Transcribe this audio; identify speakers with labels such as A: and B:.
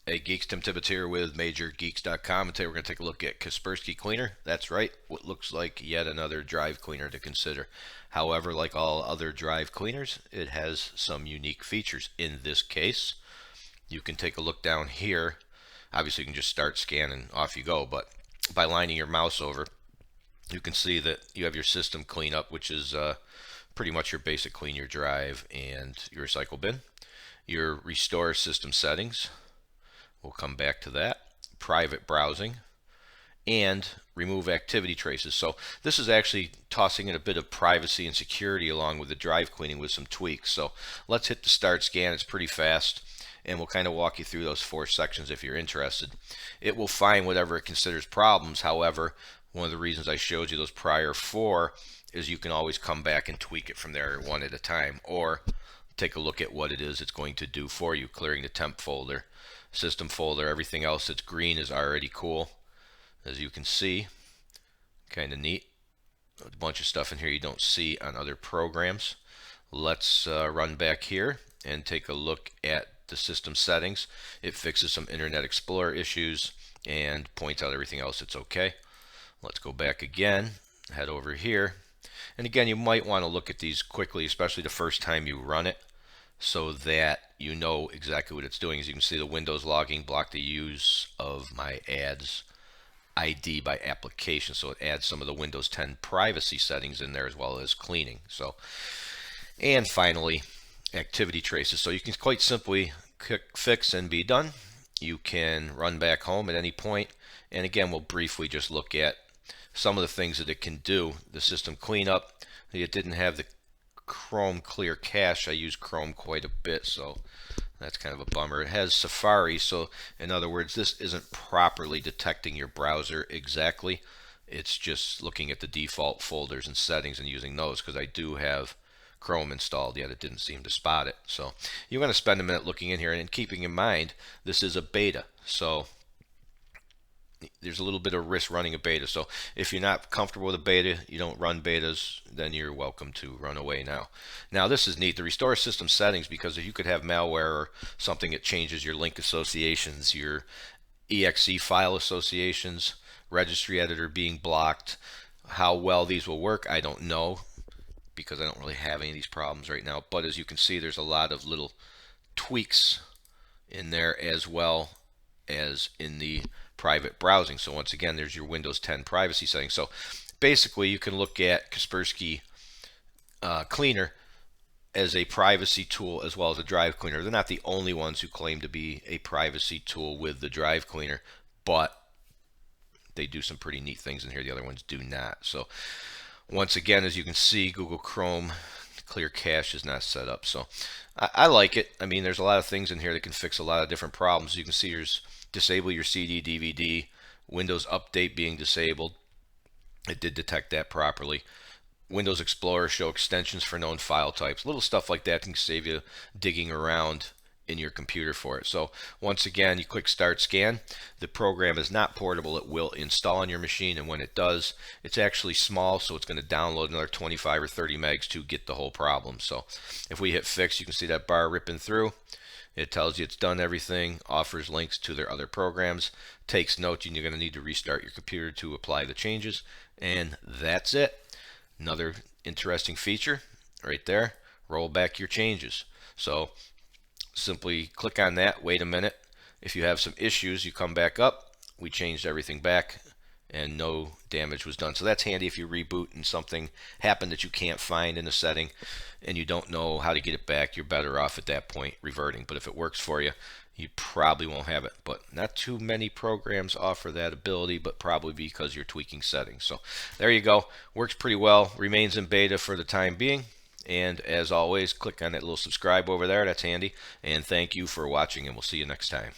A: Hey Geeks, Tim Tibbetts here with MajorGeeks.com, and today we're going to take a look at Kaspersky Cleaner. That's right, what looks like yet another drive cleaner to consider. However, like all other drive cleaners, it has some unique features. In this case, you can take a look down here. Obviously, you can just start scanning, off you go, but by lining your mouse over, you can see that you have your system cleanup, which is pretty much your basic clean your drive and your recycle bin. Your restore system settings. We'll come back to that. Private browsing and remove activity traces. So this is actually tossing in a bit of privacy and security along with the drive cleaning with some tweaks. So let's hit the start scan. It's pretty fast, and we'll kind of walk you through those 4 sections if you're interested. It will find whatever it considers problems. However, one of the reasons I showed you those prior 4 is you can always come back and tweak it from there one at a time, or take a look at what it is it's going to do for you, clearing the temp folder, system folder. Everything else that's green is already cool, as you can see. Kind of neat. A bunch of stuff in here you don't see on other programs. Let's run back here and take a look at the system settings. It fixes some Internet Explorer issues and points out everything else that's okay. Let's go back again, head over here, and again, you might want to look at these quickly, especially the first time you run it, so that you know exactly what it's doing. As you can see, the Windows logging blocked the use of my ads ID by application, so it adds some of the Windows 10 privacy settings in there as well as cleaning. So, and finally, activity traces. So you can quite simply click fix and be done. You can run back home at any point, and again, we'll briefly just look at some of the things that it can do. The system cleanup. It didn't have the Chrome clear cache. I use Chrome quite a bit, so that's kind of a bummer. It has Safari, so in other words, this isn't properly detecting your browser exactly. It's just looking at the default folders and settings and using those, because I do have Chrome installed, yet it didn't seem to spot it. So you're going to spend a minute looking in here, and keeping in mind this is a beta, so there's a little bit of risk running a beta. So if you're not comfortable with a beta, you don't run betas, then you're welcome to run away now. Now this is neat, the restore system settings, because if you could have malware or something that changes your link associations, your exe file associations, registry editor being blocked. How well these will work, I don't know, because I don't really have any of these problems right now. But as you can see, there's a lot of little tweaks in there as well as in the private browsing. So once again, there's your Windows 10 privacy settings. So basically, you can look at Kaspersky Cleaner as a privacy tool as well as a drive cleaner. They're not the only ones who claim to be a privacy tool with the drive cleaner, but they do some pretty neat things in here. The other ones do not. So once again, as you can see, Google Chrome clear cache is not set up. So I like it. I mean, there's a lot of things in here that can fix a lot of different problems. You can see there's disable your CD, DVD, Windows Update being disabled. It did detect that properly. Windows Explorer show extensions for known file types. Little stuff like that can save you digging around in your computer for it. So once again, you click Start Scan. The program is not portable. It will install on your machine, and when it does, it's actually small, so it's going to download another 25 or 30 megs to get the whole problem. So if we hit Fix, you can see that bar ripping through. It tells you it's done everything, offers links to their other programs, takes notes, and you're going to need to restart your computer to apply the changes, and that's it. Another interesting feature right there, roll back your changes. So simply click on that, wait a minute. If you have some issues, you come back up. We changed everything back, and no damage was done. So that's handy if you reboot and something happened that you can't find in a setting and you don't know how to get it back. You're better off at that point reverting. But if it works for you, you probably won't have it. But not too many programs offer that ability, but probably because you're tweaking settings. So there you go. Works pretty well. Remains in beta for the time being. And as always, click on that little subscribe over there. That's handy. And thank you for watching, and we'll see you next time.